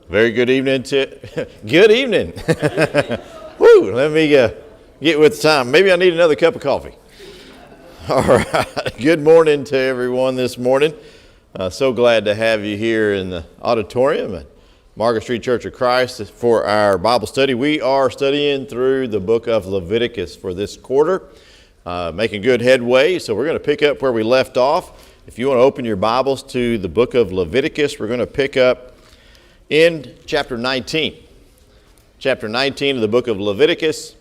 Very good evening to good evening. Woo, let me get with the time. Maybe I need another cup of coffee. All right. Good morning to everyone this morning. So glad to have you here in the auditorium at Market Street Church of Christ for our Bible study. We are studying through the book of Leviticus for this quarter, making good headway. So we're going to pick up where we left off. If you want to open your Bibles to the book of Leviticus, we're going to pick up in chapter 19. Chapter 19 of the book of Leviticus.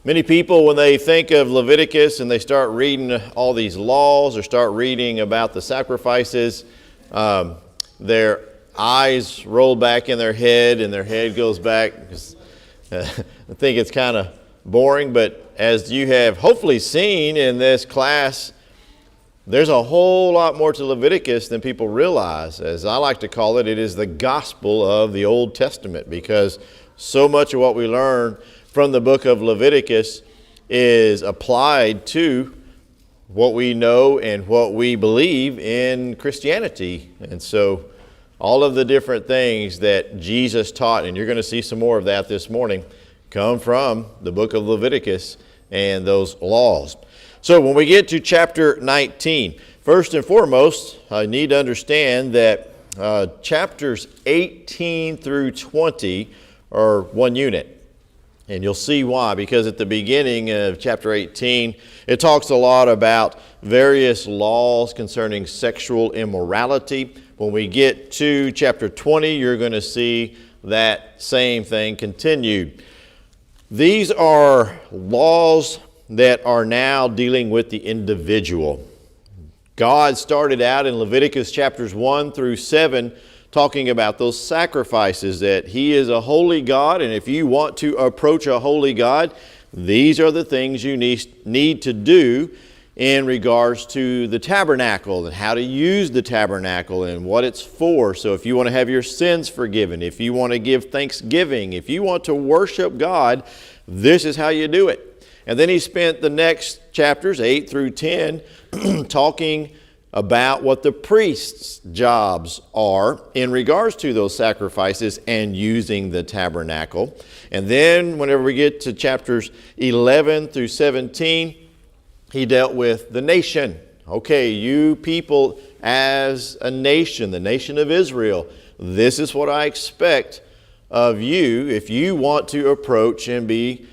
Many people, when they think of Leviticus and they start reading all these laws or start reading about the sacrifices, their eyes roll back in their head and their head goes back. I think it's kind of boring, but as you have hopefully seen in this class, there's a whole lot more to Leviticus than people realize. As I like to call it, it is the gospel of the Old Testament, because so much of what we learn from the book of Leviticus is applied to what we know and what we believe in Christianity. And so all of the different things that Jesus taught, and you're going to see some more of that this morning, come from the book of Leviticus and those laws. So when we get to chapter 19, first and foremost, I need to understand that chapters 18 through 20 are one unit. And you'll see why, because at the beginning of chapter 18, it talks a lot about various laws concerning sexual immorality. When we get to chapter 20, you're going to see that same thing continued. These are laws that are now dealing with the individual. God started out in Leviticus chapters 1 through 7 talking about those sacrifices, that He is a holy God, and if you want to approach a holy God, these are the things you need to do in regards to the tabernacle and how to use the tabernacle and what it's for. So if you want to have your sins forgiven, if you want to give thanksgiving, if you want to worship God, this is how you do it. And then he spent the next chapters, 8 through 10, talking about what the priest's jobs are in regards to those sacrifices and using the tabernacle. And then whenever we get to chapters 11 through 17, he dealt with the nation. Okay, you people as a nation, the nation of Israel, this is what I expect of you if you want to approach and be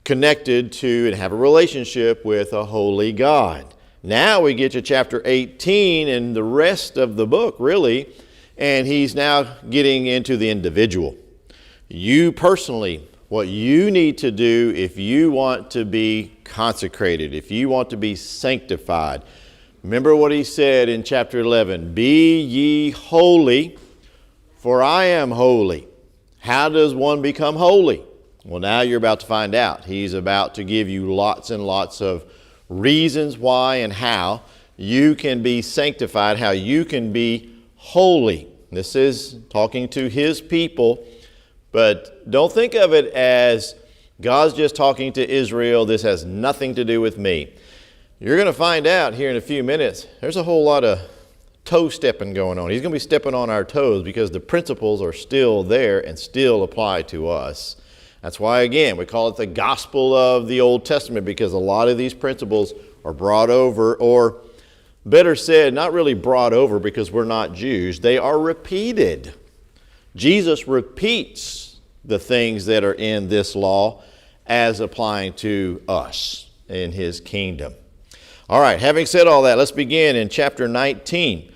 connected to and have a relationship with a holy God. Now we get to chapter 18 and the rest of the book, really, and he's now getting into the individual. You personally, what you need to do if you want to be consecrated, if you want to be sanctified. Remember what he said in chapter 11, "Be ye holy, for I am holy." How does one become holy? Well, now you're about to find out. He's about to give you lots and lots of reasons why and how you can be sanctified, how you can be holy. This is talking to his people, but don't think of it as God's just talking to Israel. This has nothing to do with me. You're going to find out here in a few minutes, there's a whole lot of toe stepping going on. He's going to be stepping on our toes because the principles are still there and still apply to us. That's why, again, we call it the gospel of the Old Testament, because a lot of these principles are brought over, or better said, not really brought over because we're not Jews. They are repeated. Jesus repeats the things that are in this law as applying to us in His kingdom. All right, having said all that, let's begin in chapter 19.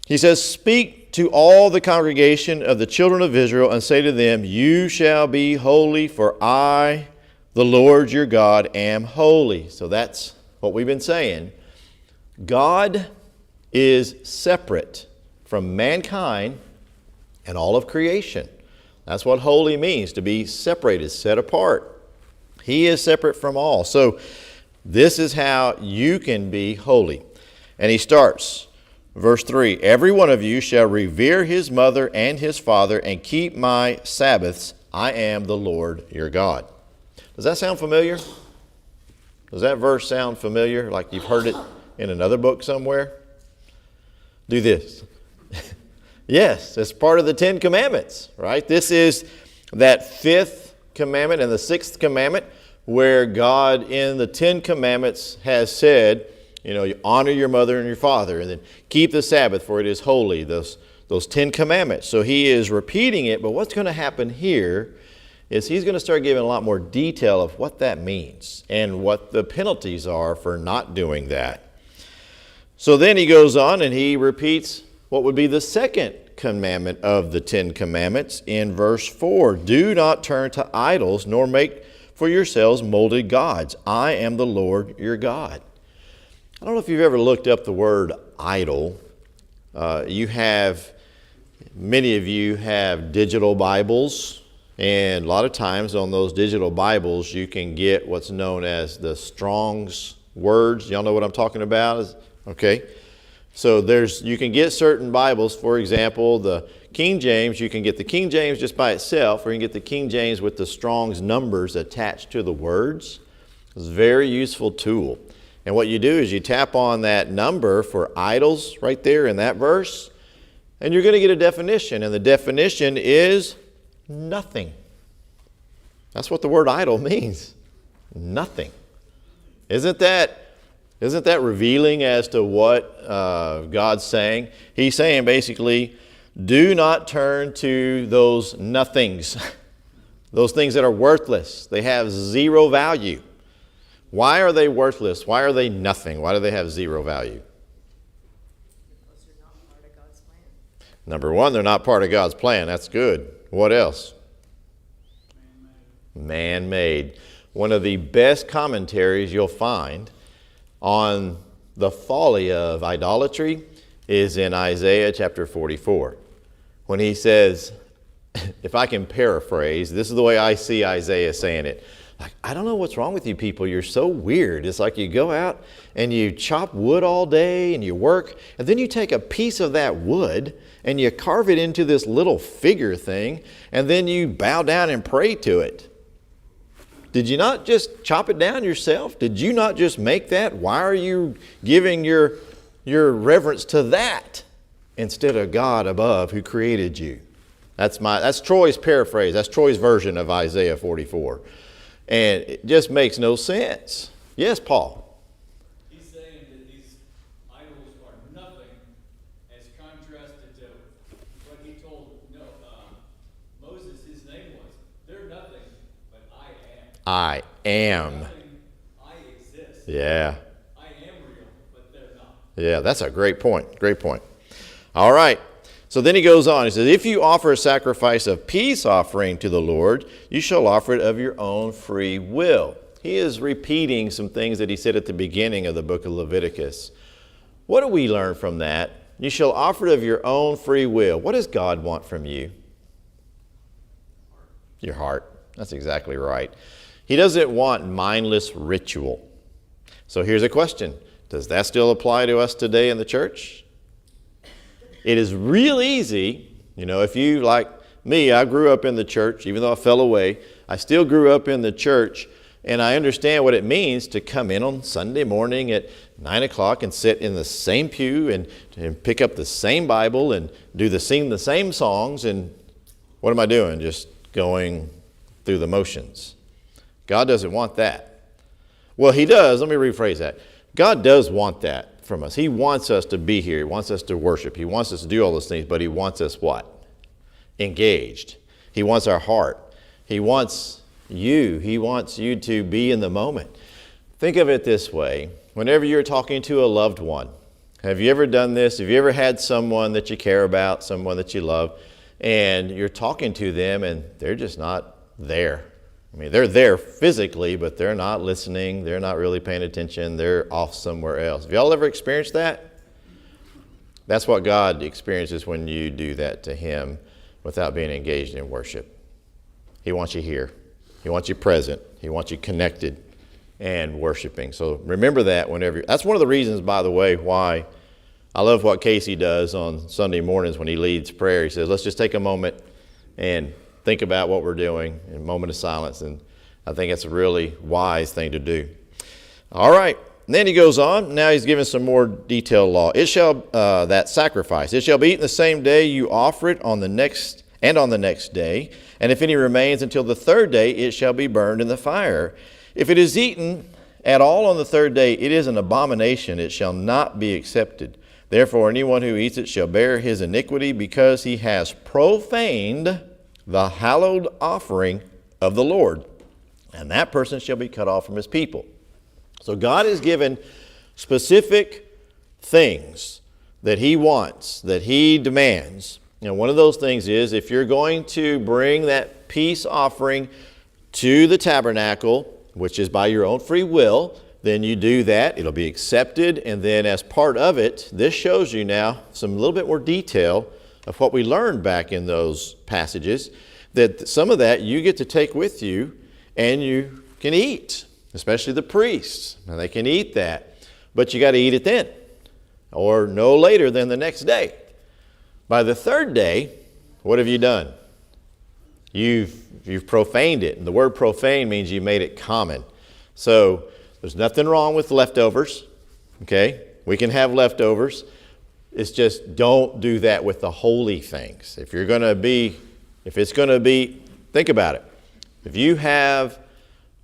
He says, "Speak to all the congregation of the children of Israel and say to them, you shall be holy, for I, the Lord your God, am holy." So that's what we've been saying. God is separate from mankind and all of creation. That's what holy means, to be separated, set apart. He is separate from all. So this is how you can be holy. And he starts, verse 3, "Every one of you shall revere his mother and his father and keep my Sabbaths. I am the Lord your God." Does that sound familiar? Does that verse sound familiar, like you've heard it in another book somewhere? Do this. Yes, it's part of the Ten Commandments, right? This is that fifth commandment and the sixth commandment where God in the Ten Commandments has said, you honor your mother and your father, and then keep the Sabbath, for it is holy, those Ten Commandments. So he is repeating it, but what's going to happen here is he's going to start giving a lot more detail of what that means and what the penalties are for not doing that. So then he goes on and he repeats what would be the second commandment of the Ten Commandments in verse 4. Do not turn to idols, nor make for yourselves molded gods. I am the Lord your God. I don't know if you've ever looked up the word idol. Many of you have digital Bibles, and a lot of times on those digital Bibles you can get what's known as the Strong's words. Y'all know what I'm talking about? Okay. So you can get certain Bibles, for example, the King James, you can get the King James just by itself, or you can get the King James with the Strong's numbers attached to the words. It's a very useful tool. And what you do is you tap on that number for idols right there in that verse, and you're going to get a definition. And the definition is nothing. That's what the word idol means. Nothing. Isn't that revealing as to what God's saying? He's saying basically, do not turn to those nothings, those things that are worthless. They have zero value. Why are they worthless? Why are they nothing? Why do they have zero value? Because they're not part of God's plan. Number one, they're not part of God's plan. That's good. What else? Man-made. One of the best commentaries you'll find on the folly of idolatry is in Isaiah chapter 44. When he says, if I can paraphrase, this is the way I see Isaiah saying it. Like, I don't know what's wrong with you people. You're so weird. It's like you go out and you chop wood all day and you work, and then you take a piece of that wood and you carve it into this little figure thing, and then you bow down and pray to it. Did you not just chop it down yourself? Did you not just make that? Why are you giving your reverence to that instead of God above who created you? That's Troy's paraphrase. That's Troy's version of Isaiah 44. And it just makes no sense. Yes, Paul? He's saying that these idols are nothing as contrasted to what he told Moses his name was. They're nothing, but I am. I am. Nothing, I exist. Yeah. I am real, but they're not. Yeah, that's a great point. Great point. All right. So then he goes on. He says, if you offer a sacrifice of peace offering to the Lord, you shall offer it of your own free will. He is repeating some things that he said at the beginning of the book of Leviticus. What do we learn from that? You shall offer it of your own free will. What does God want from you? Your heart. That's exactly right. He doesn't want mindless ritual. So here's a question. Does that still apply to us today in the church? It is real easy, if you, like me, I grew up in the church, even though I fell away, I still grew up in the church, and I understand what it means to come in on Sunday morning at 9 o'clock and sit in the same pew and pick up the same Bible and sing the same songs, and what am I doing? Just going through the motions. God doesn't want that. Well, he does. Let me rephrase that. God does want that from us. He wants us to be here. He wants us to worship. He wants us to do all those things, but he wants us what? Engaged. He wants our heart. He wants you. He wants you to be in the moment. Think of it this way. Whenever you're talking to a loved one, have you ever done this? Have you ever had someone that you care about, someone that you love, and you're talking to them and they're just not there? I mean, they're there physically, but they're not listening. They're not really paying attention. They're off somewhere else. Have y'all ever experienced that? That's what God experiences when you do that to him without being engaged in worship. He wants you here. He wants you present. He wants you connected and worshiping. So remember that whenever. That's one of the reasons, by the way, why I love what Casey does on Sunday mornings when he leads prayer. He says, let's just take a moment and think about what we're doing in a moment of silence, and I think it's a really wise thing to do. All right, And then he goes on. Now he's giving some more detailed law. It shall, that sacrifice, it shall be eaten the same day you offer it on the next day. And if any remains until the third day, it shall be burned in the fire. If it is eaten at all on the third day, it is an abomination. It shall not be accepted. Therefore, anyone who eats it shall bear his iniquity, because he has profaned the hallowed offering of the Lord. And that person shall be cut off from his people. So God has given specific things that he wants, that he demands. One of those things is, if you're going to bring that peace offering to the tabernacle, which is by your own free will, then you do that. It'll be accepted. And then as part of it, this shows you now some little bit more detail of what we learned back in those passages, that some of that you get to take with you and you can eat, especially the priests. Now they can eat that, but you got to eat it then or no later than the next day. By the third day, what have you done? You've profaned it. And the word profane means you made it common. So there's nothing wrong with leftovers. Okay? We can have leftovers. It's just don't do that with the holy things. If it's going to be, think about it. If you have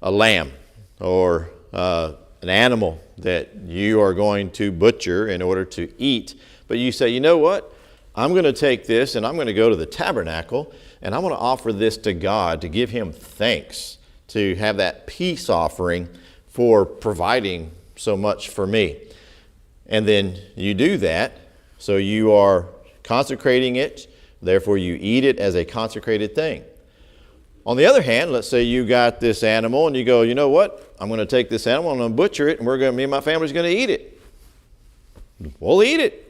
a lamb or an animal that you are going to butcher in order to eat, but you say, you know what? I'm going to take this and I'm going to go to the tabernacle and I'm going to offer this to God to give him thanks, to have that peace offering for providing so much for me. And then you do that, so you are consecrating it, therefore you eat it as a consecrated thing. On the other hand, let's say you got this animal and you go, you know what? I'm going to take this animal and I'm going to butcher it and me and my family's going to eat it. We'll eat it.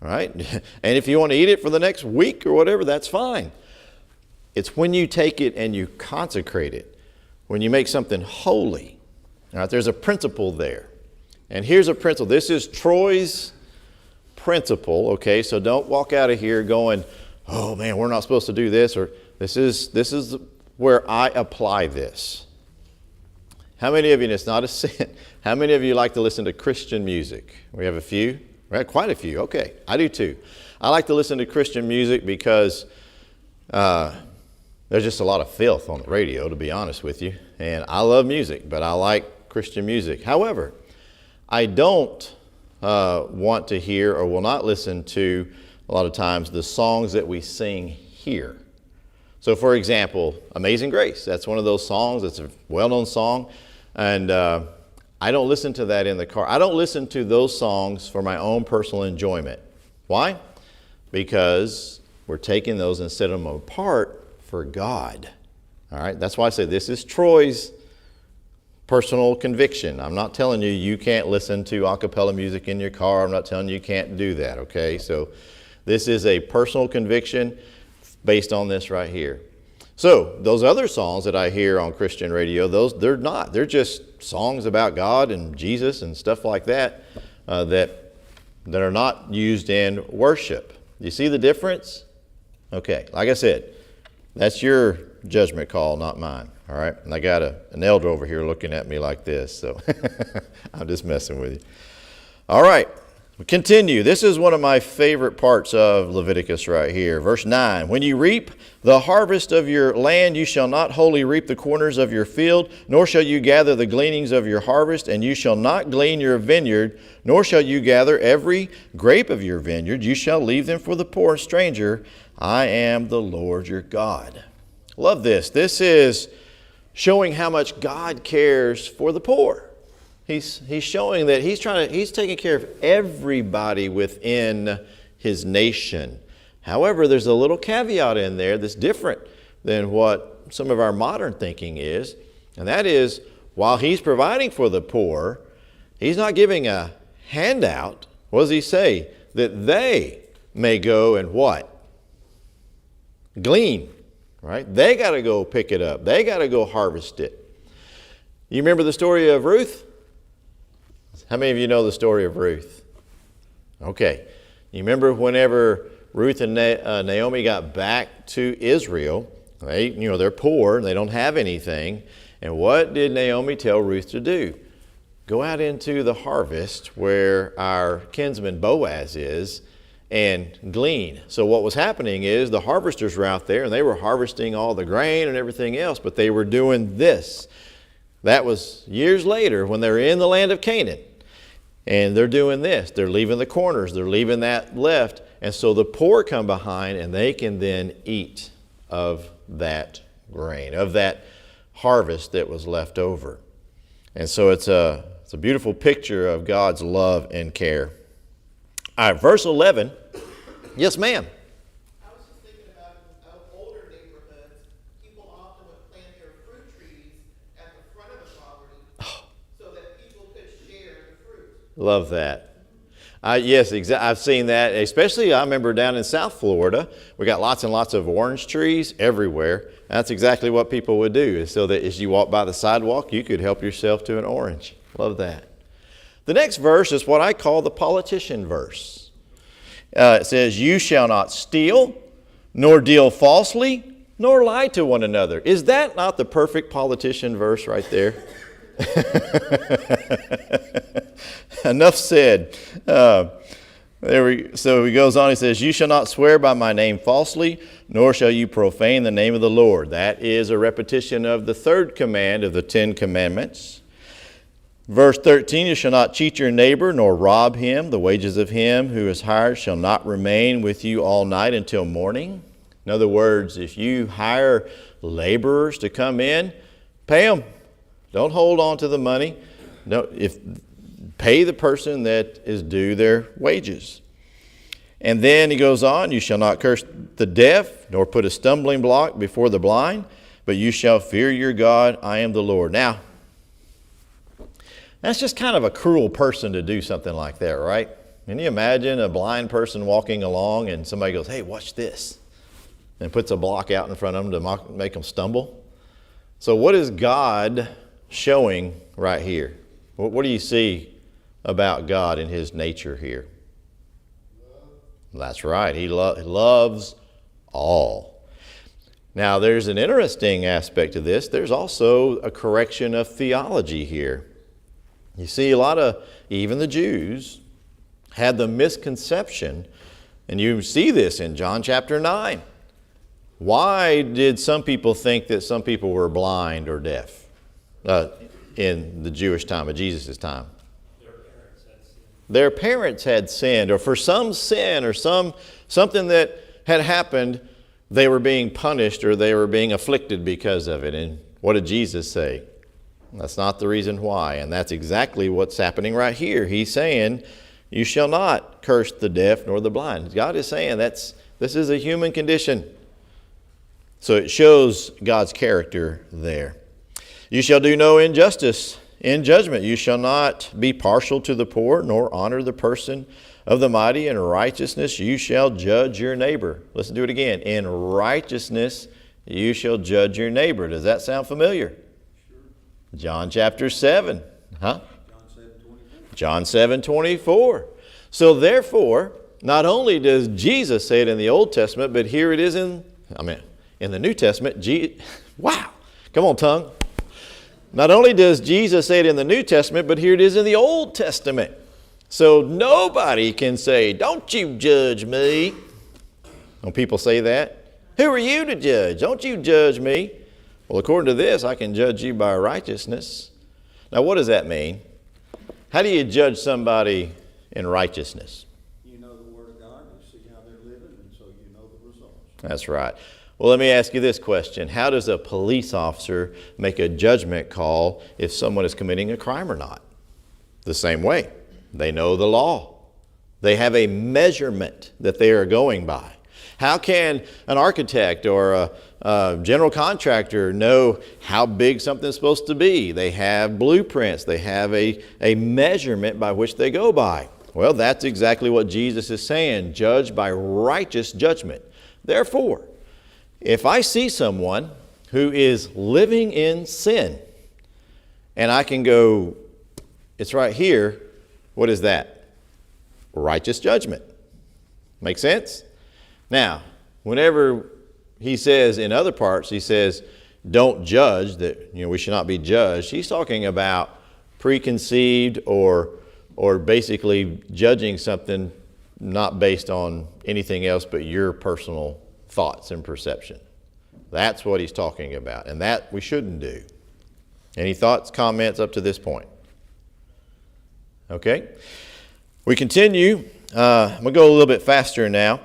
All right? And if you want to eat it for the next week or whatever, that's fine. It's when you take it and you consecrate it, when you make something holy. All right? There's a principle there. And here's a principle. This is Troy's principle, okay? So don't walk out of here going, oh man, we're not supposed to do this, or this is where I apply this. How many of you, and it's not a sin, how many of you like to listen to Christian music? We have a few? Right, quite a few. Okay, I do too. I like to listen to Christian music because there's just a lot of filth on the radio, to be honest with you. And I love music, but I like Christian music. However, I don't want to hear or will not listen to, a lot of times, the songs that we sing here. So, for example, Amazing Grace. That's one of those songs. It's a well-known song. And I don't listen to that in the car. I don't listen to those songs for my own personal enjoyment. Why? Because we're taking those and setting them apart for God. All right? That's why I say this is Troy's personal conviction. I'm not telling you you can't listen to a cappella music in your car. I'm not telling you can't do that, okay? So this is a personal conviction based on this right here. So those other songs that I hear on Christian radio, they're not. They're just songs about God and Jesus and stuff like that, that are not used in worship. You see the difference? Okay, like I said, that's your judgment call, not mine. All right, and I got an elder over here looking at me like this, so I'm just messing with you. All right. We continue. This is one of my favorite parts of Leviticus right here. Verse 9, when you reap the harvest of your land, you shall not wholly reap the corners of your field, nor shall you gather the gleanings of your harvest, and you shall not glean your vineyard, nor shall you gather every grape of your vineyard. You shall leave them for the poor and stranger. I am the Lord your God. Love this. This is showing how much God cares for the poor. He's showing that he's taking care of everybody within his nation. However, there's a little caveat in there that's different than what some of our modern thinking is. And that is, while he's providing for the poor, he's not giving a handout. What does he say? That they may go and what? Glean, right? They got to go pick it up. They got to go harvest it. You remember the story of Ruth? How many of you know the story of Ruth? Okay. You remember whenever Ruth and Naomi got back to Israel, they're poor and they don't have anything. And what did Naomi tell Ruth to do? go out into the harvest where our kinsman Boaz is and glean. So what was happening is the harvesters were out there and they were harvesting all the grain and everything else, but they were doing this. That was years later when they were in the land of Canaan. And they're doing this. They're leaving the corners. They're leaving that left. And so the poor come behind and they can then eat of that grain, of that harvest that was left over. And so it's a beautiful picture of God's love and care. All right, verse 11. Yes, ma'am. I was just thinking about older neighborhoods. People often would plant their fruit trees at the front of the property so that people could share the fruit. Love that. Yes, I've seen that. Especially, I remember down in South Florida, we got lots and lots of orange trees everywhere. That's exactly what people would do, so that as you walk by the sidewalk, you could help yourself to an orange. Love that. The next verse is what I call the politician verse. It says, "You shall not steal, nor deal falsely, nor lie to one another." Is that not the perfect politician verse right there? Enough said. So he goes on, he says, "You shall not swear by my name falsely, nor shall you profane the name of the Lord." That is a repetition of the third command of the 10 Commandments. Verse 13, "You shall not cheat your neighbor, nor rob him. The wages of him who is hired shall not remain with you all night until morning." In other words, if you hire laborers to come in, pay them. Don't hold on to the money. Pay the person that is due their wages. And then he goes on, "You shall not curse the deaf, nor put a stumbling block before the blind, but you shall fear your God. I am the Lord." Now, that's just kind of a cruel person to do something like that, right? Can you imagine a blind person walking along and somebody goes, "Hey, watch this," and puts a block out in front of them to make them stumble? So what is God showing right here? What do you see about God and his nature here? That's right. He loves all. Now, there's an interesting aspect to this. There's also a correction of theology here. You see, a lot of, even the Jews, had the misconception, and you see this in John chapter 9. Why did some people think that some people were blind or deaf in the Jewish time, of Jesus' time? Their parents had sinned, or for some sin or something that had happened, they were being punished or they were being afflicted because of it. And what did Jesus say? That's not the reason why. And that's exactly what's happening right here. He's saying, "You shall not curse the deaf nor the blind." God is saying this is a human condition. So it shows God's character there. "You shall do no injustice in judgment. You shall not be partial to the poor, nor honor the person of the mighty. In righteousness you shall judge your neighbor." Listen to it again. In righteousness you shall judge your neighbor. Does that sound familiar? Sure. John chapter 7. John 7:24. So therefore, not only does Jesus say it in the Old Testament, but here it is in the New Testament. Wow. Come on, tongue. Not only does Jesus say it in the New Testament, but here it is in the Old Testament. So nobody can say, "Don't you judge me." When people say that, "Who are you to judge? Don't you judge me." Well, according to this, I can judge you by righteousness. Now, what does that mean? How do you judge somebody in righteousness? You know the Word of God, you see how they're living, and so you know the results. That's right. Well, let me ask you this question. How does a police officer make a judgment call if someone is committing a crime or not? The same way. They know the law. They have a measurement that they are going by. How can an architect or a general contractor know how big something's supposed to be? They have blueprints. They have a measurement by which they go by. Well, that's exactly what Jesus is saying. Judge by righteous judgment. Therefore, if I see someone who is living in sin, and I can go, it's right here, what is that? Righteous judgment. Make sense? Now, whenever he says in other parts, he says, don't judge, that we should not be judged, he's talking about preconceived or basically judging something not based on anything else but your personal thoughts and perception. That's what he's talking about, and that we shouldn't do. Any thoughts, comments up to this point? Okay. We continue. I'm going to go a little bit faster now.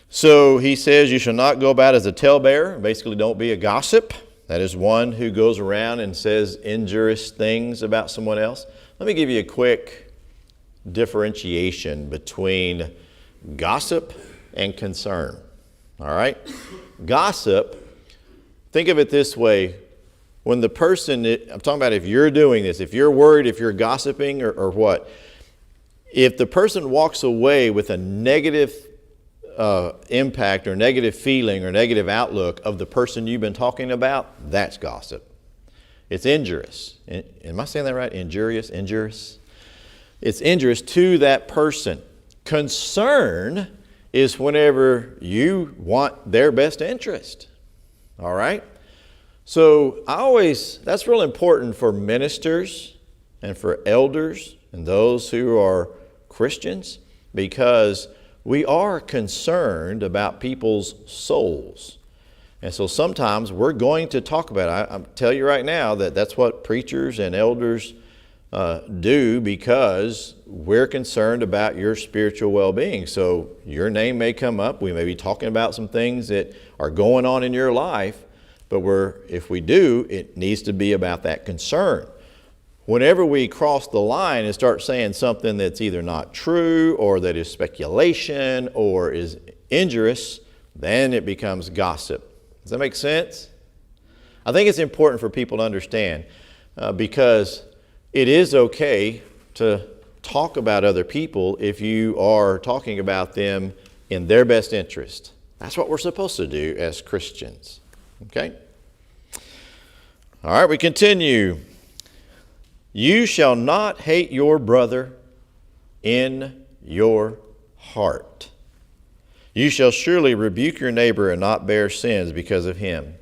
So he says, you shall not go about as a talebearer. Basically, don't be a gossip. That is one who goes around and says injurious things about someone else. Let me give you a quick differentiation between gossip and concern. All right? Gossip, think of it this way. When the person, I'm talking about if you're doing this, if you're worried, if you're gossiping or what, if the person walks away with a negative impact or negative feeling or negative outlook of the person you've been talking about, that's gossip. It's injurious. Am I saying that right? Injurious? It's injurious to that person. Concern is whenever you want their best interest. All right? So that's real important for ministers and for elders and those who are Christians, because we are concerned about people's souls. And so sometimes we're going to talk about it. I tell you right now that that's what preachers and elders do, because we're concerned about your spiritual well-being. So your name may come up. We may be talking about some things that are going on in your life, but if we do, it needs to be about that concern. Whenever we cross the line and start saying something that's either not true or that is speculation or is injurious, then it becomes gossip. Does that make sense? I think it's important for people to understand because it is okay to talk about other people if you are talking about them in their best interest. That's what we're supposed to do as Christians. Okay? All right, we continue. You shall not hate your brother in your heart. You shall surely rebuke your neighbor and not bear sins because of him.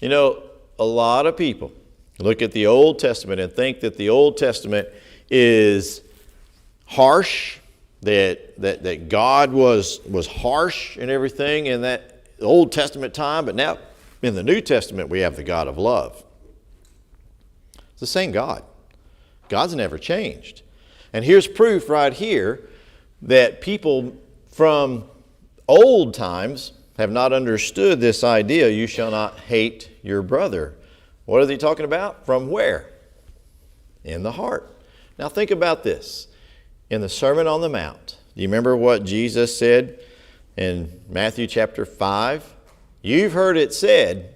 You know, a lot of people look at the Old Testament and think that the Old Testament is harsh, that God was harsh and everything in that Old Testament time, but now in the New Testament we have the God of love. It's the same God. God's never changed. And here's proof right here that people from old times have not understood this idea, you shall not hate your brother. What is he talking about? From where? In the heart. Now think about this. In the Sermon on the Mount, do you remember what Jesus said in Matthew chapter 5? You've heard it said,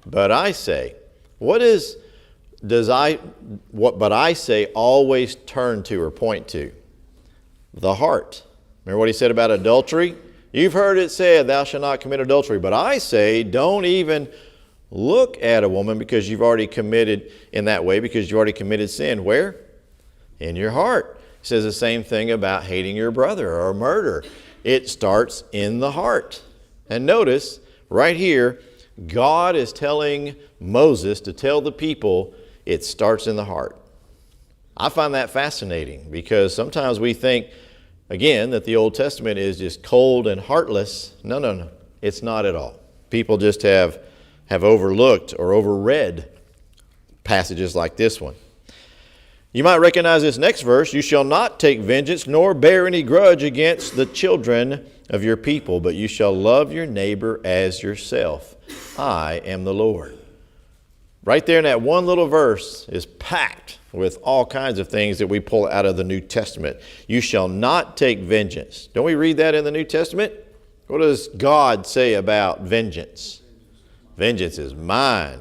but I say. What but I say always turn to or point to? The heart. Remember what he said about adultery? You've heard it said, thou shalt not commit adultery. But I say, don't even look at a woman because you've already committed in that way, because you've already committed sin. Where? In your heart. He says the same thing about hating your brother or murder. It starts in the heart. And notice, right here, God is telling Moses to tell the people it starts in the heart. I find that fascinating because sometimes we think, again, that the Old Testament is just cold and heartless. No. It's not at all. People just have overlooked or overread passages like this one. You might recognize this next verse. You shall not take vengeance nor bear any grudge against the children of your people, but you shall love your neighbor as yourself. I am the Lord. Right there in that one little verse is packed with all kinds of things that we pull out of the New Testament. You shall not take vengeance. Don't we read that in the New Testament? What does God say about vengeance? Vengeance is mine.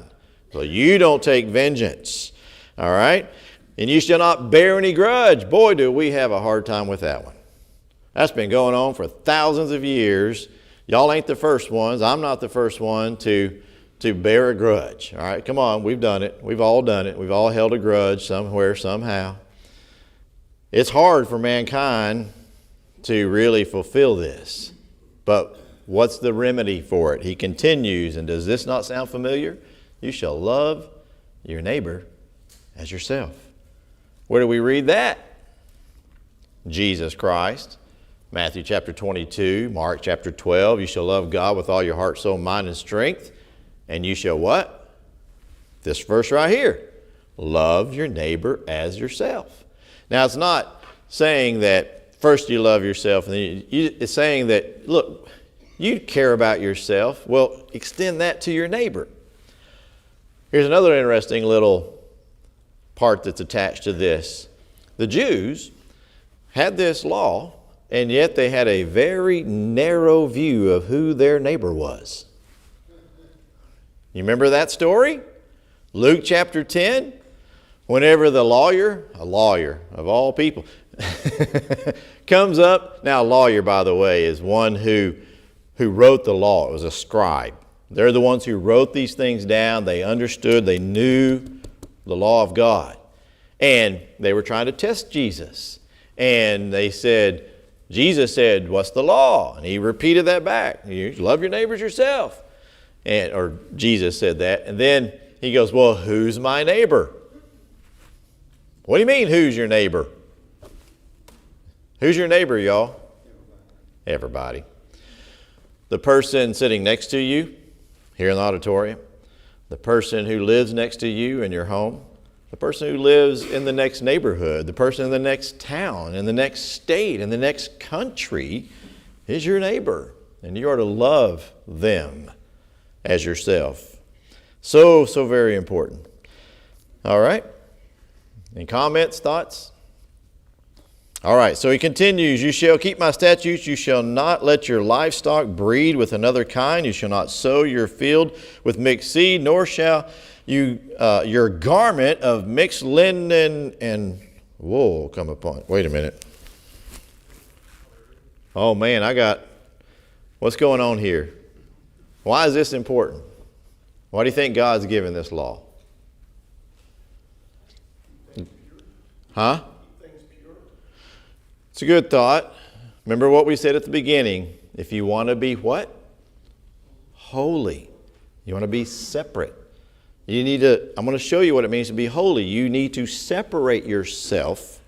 So you don't take vengeance. All right? And you shall not bear any grudge. Boy, do we have a hard time with that one. That's been going on for thousands of years. Y'all ain't the first ones. I'm not the first one to bear a grudge. All right, come on, we've done it. We've all done it. We've all held a grudge somewhere, somehow. It's hard for mankind to really fulfill this. But what's the remedy for it? He continues, and does this not sound familiar? You shall love your neighbor as yourself. Where do we read that? Jesus Christ. Matthew chapter 22, Mark chapter 12. You shall love God with all your heart, soul, mind, and strength. And you shall what? This verse right here. Love your neighbor as yourself. Now, it's not saying that first you love yourself, and then it's saying that, look, you care about yourself. Well, extend that to your neighbor. Here's another interesting little part that's attached to this. The Jews had this law, and yet they had a very narrow view of who their neighbor was. You remember that story? Luke chapter 10, whenever a lawyer of all people, comes up. Now, a lawyer, by the way, is one who wrote the law. It was a scribe. They're the ones who wrote these things down. They understood, they knew the law of God. And they were trying to test Jesus. And they said, Jesus said, what's the law? And he repeated that back. You love your neighbors yourself. Or Jesus said that. And then he goes, well, who's my neighbor? What do you mean, who's your neighbor? Who's your neighbor, y'all? Everybody. The person sitting next to you here in the auditorium, the person who lives next to you in your home, the person who lives in the next neighborhood, the person in the next town, in the next state, in the next country is your neighbor. And you are to love them as yourself. So very important. All right. Any comments, thoughts? All right, so he continues, you shall keep my statutes, you shall not let your livestock breed with another kind, you shall not sow your field with mixed seed, nor shall you your garment of mixed linen and wool come upon. Wait a minute. Oh man, what's going on here? Why is this important? Why do you think God's given this law? Huh? It's a good thought. Remember what we said at the beginning. If you want to be what? Holy. You want to be separate. I'm going to show you what it means to be holy. You need to separate yourself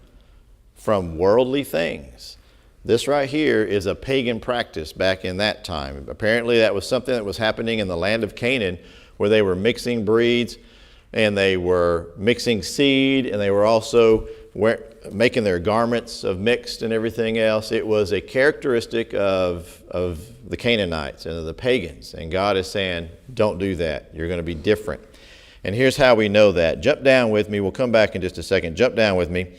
from worldly things. This right here is a pagan practice back in that time. Apparently that was something that was happening in the land of Canaan, where they were mixing breeds and they were mixing seed, and they were also making their garments of mixed and everything else. It was a characteristic of the Canaanites and of the pagans. And God is saying, don't do that. You're going to be different. And here's how we know that. Jump down with me. We'll come back in just a second. Jump down with me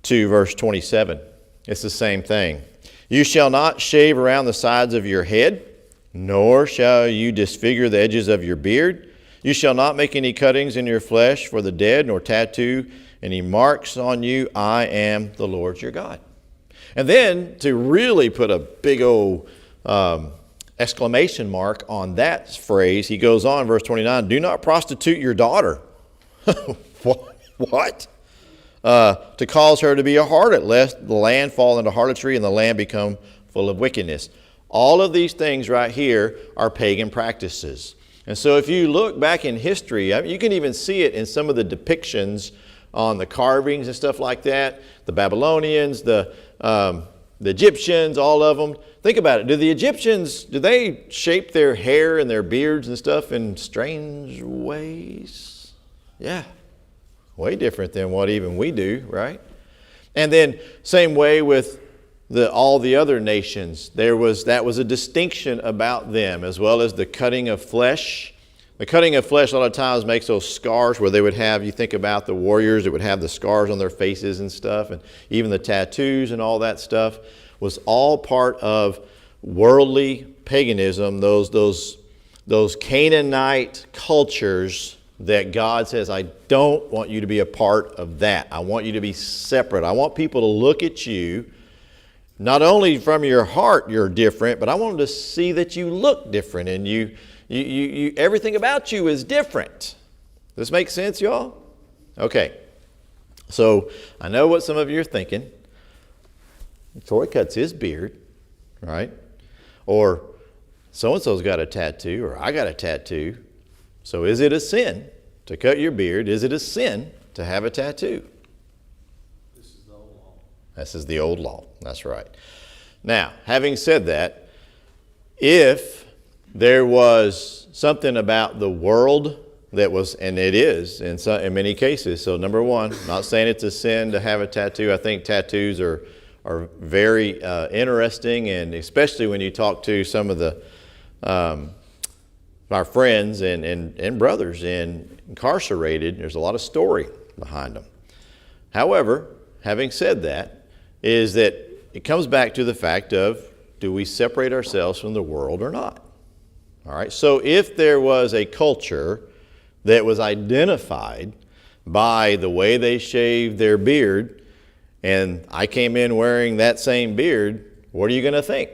to verse 27. It's the same thing. You shall not shave around the sides of your head, nor shall you disfigure the edges of your beard. You shall not make any cuttings in your flesh for the dead, nor tattoo any marks on you. I am the Lord your God. And then to really put a big old exclamation mark on that phrase, he goes on, verse 29, do not prostitute your daughter. What? To cause her to be a harlot, lest the land fall into harlotry and the land become full of wickedness. All of these things right here are pagan practices. And so if you look back in history, you can even see it in some of the depictions on the carvings and stuff like that. The Babylonians, the Egyptians, all of them. Think about it. Do the Egyptians, do they shape their hair and their beards and stuff in strange ways? Yeah. Way different than what even we do, right? And then same way with all the other nations. That was a distinction about them, as well as the cutting of flesh. The cutting of flesh a lot of times makes those scars where they would have, you think about the warriors that would have the scars on their faces and stuff, and even the tattoos and all that stuff was all part of worldly paganism, those Canaanite cultures that God says, I don't want you to be a part of that. I want you to be separate. I want people to look at you, not only from your heart you're different, but I want them to see that you look different, and you everything about you is different. Does this make sense, y'all? Okay. So I know what some of you are thinking. Troy cuts his beard, right? Or so-and-so's got a tattoo, or I got a tattoo. So is it a sin to cut your beard? Is it a sin to have a tattoo? This is the old law. That's right. Now, having said that, if there was something about the world that was, and it is in many cases. So number one, not saying it's a sin to have a tattoo. I think tattoos are very interesting, and especially when you talk to some of the our friends and brothers incarcerated, there's a lot of story behind them. However, having said that, is that it comes back to the fact of, do we separate ourselves from the world or not? All right, so if there was a culture that was identified by the way they shaved their beard, and I came in wearing that same beard, what are you going to think?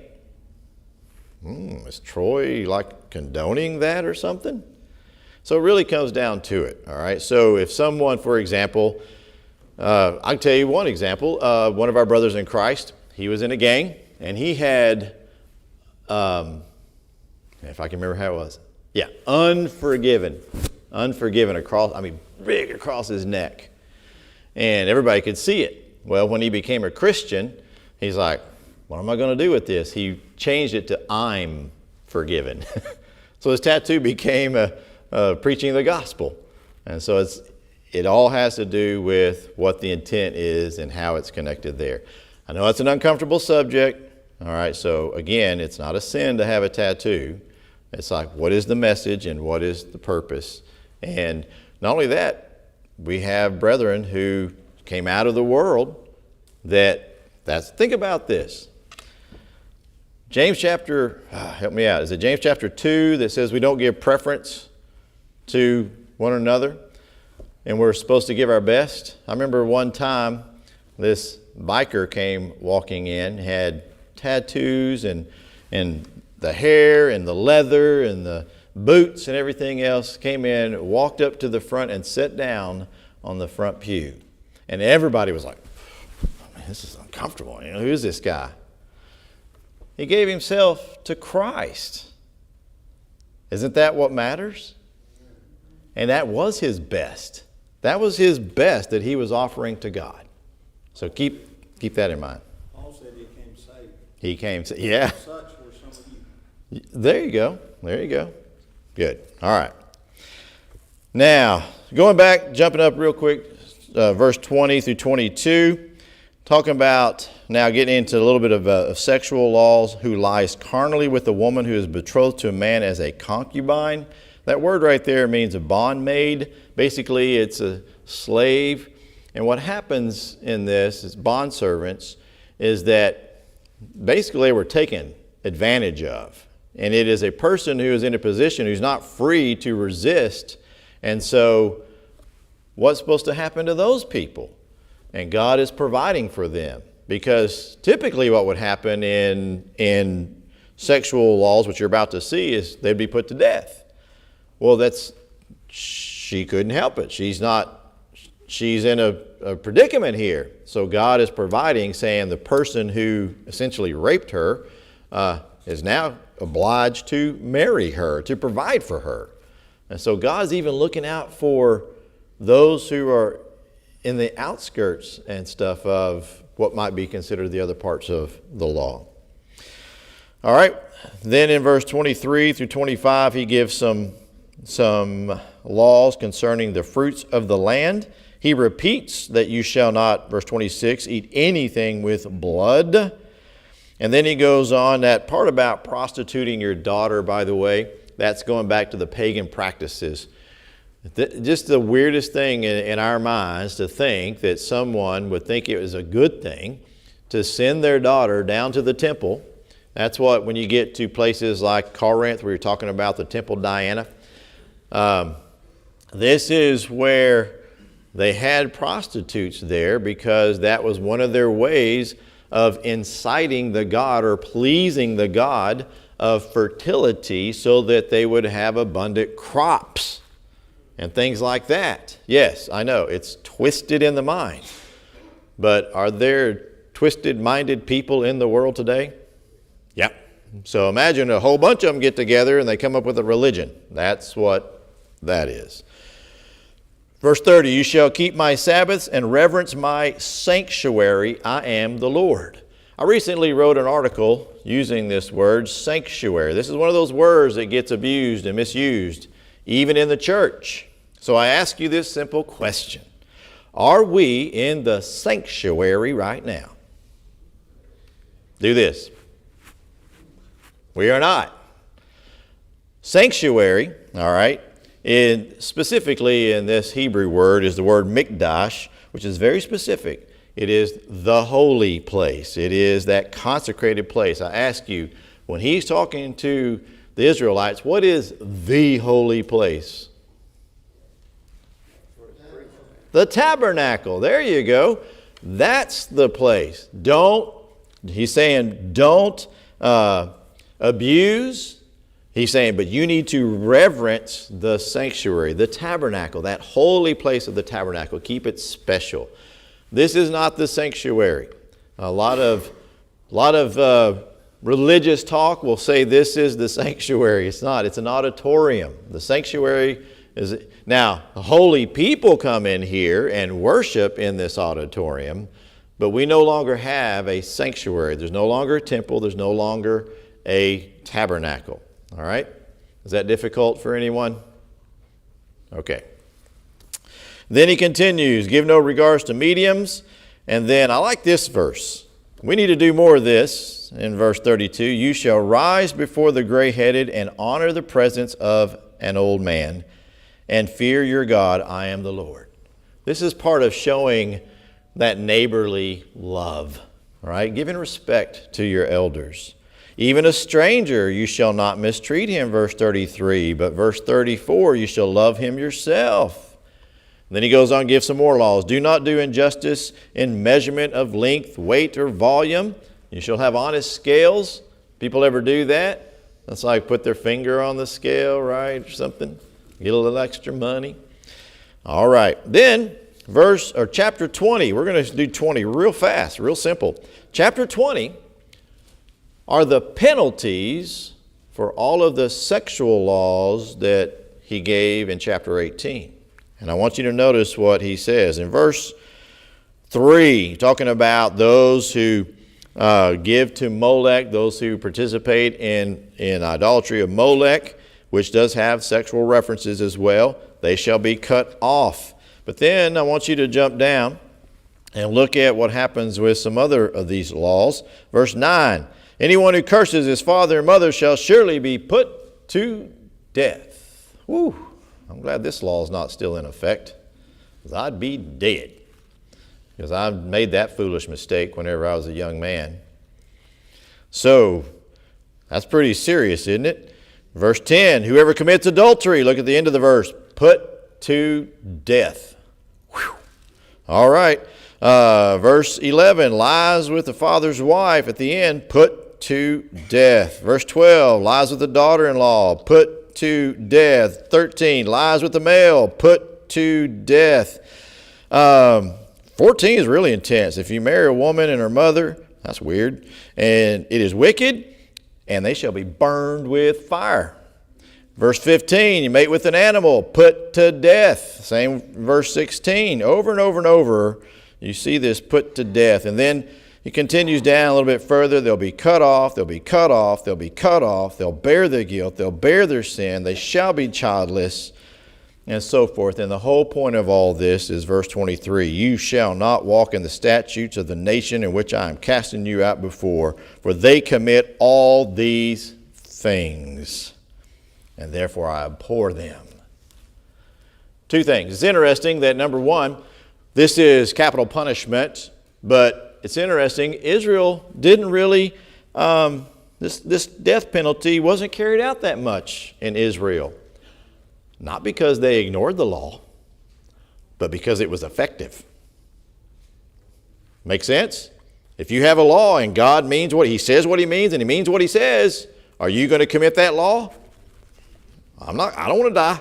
Is Troy like condoning that or something? So it really comes down to it, all right? So if someone, for example, I can tell you one example. One of our brothers in Christ, he was in a gang, and he had, if I can remember how it was, yeah, Unforgiven across, big across his neck. And everybody could see it. Well, when he became a Christian, he's like, what am I going to do with this? He changed it to I'm forgiven. So his tattoo became preaching the gospel. And so it all has to do with what the intent is and how it's connected there. I know it's an uncomfortable subject. All right, so again, it's not a sin to have a tattoo. It's like, what is the message and what is the purpose? And not only that, we have brethren who came out of the world think about this. James chapter, help me out. Is it James chapter 2 that says we don't give preference to one another and we're supposed to give our best? I remember one time this biker came walking in, had tattoos and the hair and the leather and the boots and everything else, came in, walked up to the front and sat down on the front pew. And everybody was like, this is uncomfortable. Who is this guy? He gave himself to Christ. Isn't that what matters? And that was his best. That was his best that he was offering to God. So keep that in mind. Paul said he came saved. He came, yeah. Such were some of you. There you go. Good. All right. Now, going back, jumping up real quick, verse 20 through 22, talking about now getting into a little bit of sexual laws, who lies carnally with a woman who is betrothed to a man as a concubine. That word right there means a bondmaid. Basically, it's a slave. And what happens in this is bondservants is that basically they were taken advantage of. And it is a person who is in a position who's not free to resist. And so what's supposed to happen to those people? And God is providing for them. Because typically what would happen in sexual laws, which you're about to see, is they'd be put to death. Well, she couldn't help it. She's in a predicament here. So God is providing, saying the person who essentially raped her is now obliged to marry her, to provide for her. And so God's even looking out for those who are in the outskirts and stuff of what might be considered the other parts of the law. All right. Then in verse 23 through 25, he gives some laws concerning the fruits of the land. He repeats that you shall not, verse 26, eat anything with blood. And then he goes on, that part about prostituting your daughter, by the way, that's going back to the pagan practices. Just the weirdest thing in our minds to think that someone would think it was a good thing to send their daughter down to the temple. That's what, when you get to places like Corinth, where you're talking about the Temple Diana, this is where they had prostitutes there because that was one of their ways of inciting the god or pleasing the god of fertility so that they would have abundant crops and things like that. Yes, I know, it's twisted in the mind. But are there twisted-minded people in the world today? Yeah. So imagine a whole bunch of them get together and they come up with a religion. That's what that is. Verse 30, you shall keep my Sabbaths and reverence my sanctuary. I am the Lord. I recently wrote an article using this word, sanctuary. This is one of those words that gets abused and misused, even in the church. So I ask you this simple question. Are we in the sanctuary right now? Do this. We are not. Sanctuary, all right, specifically in this Hebrew word is the word mikdash, which is very specific. It is the holy place. It is that consecrated place. I ask you, when he's talking to the Israelites, what is the holy place? The tabernacle. There you go. That's the place. He's saying don't abuse. He's saying, but you need to reverence the sanctuary, the tabernacle, that holy place of the tabernacle. Keep it special. This is not the sanctuary. A lot of religious talk will say this is the sanctuary. It's not. It's an auditorium. The sanctuary is... Now, holy people come in here and worship in this auditorium, but we no longer have a sanctuary. There's no longer a temple. There's no longer a tabernacle. All right? Is that difficult for anyone? Okay. Then he continues, give no regards to mediums. And then I like this verse. We need to do more of this in verse 32. You shall rise before the gray-headed and honor the presence of an old man and fear your God. I am the Lord. This is part of showing that neighborly love, all right? Giving respect to your elders. Even a stranger you shall not mistreat him, verse 33. But verse 34, you shall love him yourself. And then he goes on to give some more laws. Do not do injustice in measurement of length, weight, or volume. You shall have honest scales. People ever do that? That's like put their finger on the scale, right, or something. Get a little extra money. All right. Then chapter 20. We're going to do 20 real fast, real simple. Chapter 20 are the penalties for all of the sexual laws that he gave in chapter 18. And I want you to notice what he says. In verse 3, talking about those who give to Molech, those who participate in idolatry of Molech, which does have sexual references as well, they shall be cut off. But then I want you to jump down and look at what happens with some other of these laws. Verse 9. Anyone who curses his father and mother shall surely be put to death. Whew. I'm glad this law is not still in effect, because I'd be dead. Because I made that foolish mistake whenever I was a young man. So, that's pretty serious, isn't it? Verse 10, whoever commits adultery, look at the end of the verse, put to death. Whew. All right. Verse 11, lies with the father's wife, at the end, put to death. Verse 12, lies with the daughter-in-law, put to death. 13, lies with the male, put to death. 14 is really intense. If you marry a woman and her mother, that's weird, and it is wicked, and they shall be burned with fire. Verse 15, you mate with an animal, put to death. Same verse 16, over and over and over, you see this put to death. And then he continues down a little bit further. They'll be cut off, they'll be cut off, they'll be cut off, they'll bear their guilt, they'll bear their sin, they shall be childless, and so forth. And the whole point of all this is verse 23. You shall not walk in the statutes of the nation in which I am casting you out before, for they commit all these things, and therefore I abhor them. Two things. It's interesting that, number one, this is capital punishment, but it's interesting, Israel didn't really, this death penalty wasn't carried out that much in Israel. Not because they ignored the law, but because it was effective. Make sense? If you have a law and God means what he says what he means and he means what he says, are you going to commit that law? I don't want to die,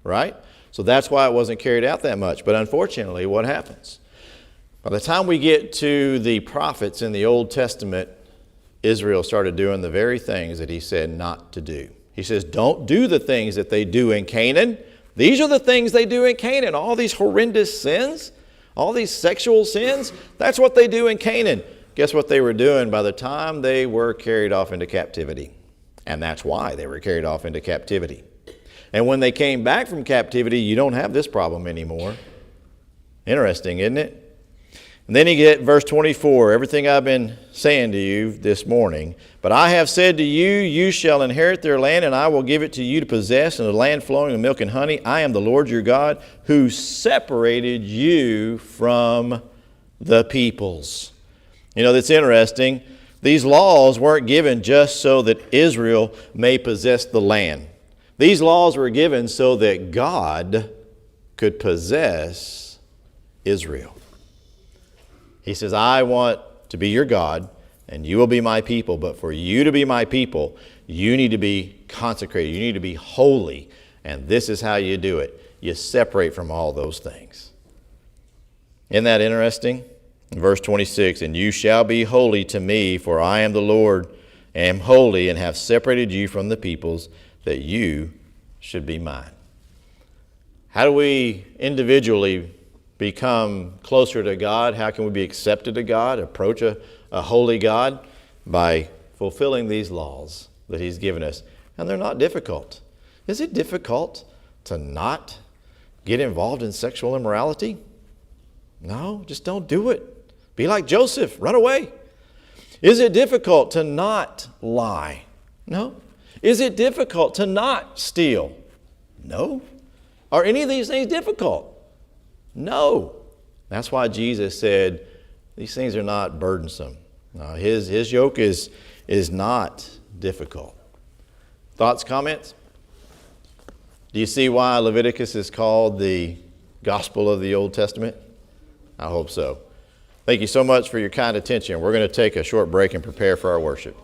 right? So that's why it wasn't carried out that much. But unfortunately, what happens? By the time we get to the prophets in the Old Testament, Israel started doing the very things that he said not to do. He says, don't do the things that they do in Canaan. These are the things they do in Canaan. All these horrendous sins, all these sexual sins, that's what they do in Canaan. Guess what they were doing by the time they were carried off into captivity? And that's why they were carried off into captivity. And when they came back from captivity, you don't have this problem anymore. Interesting, isn't it? And then you get verse 24, everything I've been saying to you this morning. But I have said to you, you shall inherit their land, and I will give it to you to possess, in a land flowing with milk and honey. I am the Lord your God, who separated you from the peoples. You know, that's interesting. These laws weren't given just so that Israel may possess the land. These laws were given so that God could possess Israel. He says, I want to be your God, and you will be my people. But for you to be my people, you need to be consecrated. You need to be holy. And this is how you do it. You separate from all those things. Isn't that interesting? Verse 26, and you shall be holy to me, for I am the Lord, am holy, and have separated you from the peoples, that you should be mine. How do we individually become closer to God? How can we be accepted to God, approach a holy God? By fulfilling these laws that He's given us. And they're not difficult. Is it difficult to not get involved in sexual immorality? No, just don't do it. Be like Joseph, run away. Is it difficult to not lie? No. Is it difficult to not steal? No. Are any of these things difficult? No. That's why Jesus said these things are not burdensome. No, his yoke is not difficult. Thoughts, comments? Do you see why Leviticus is called the gospel of the Old Testament? I hope so. Thank you so much for your kind attention. We're going to take a short break and prepare for our worship.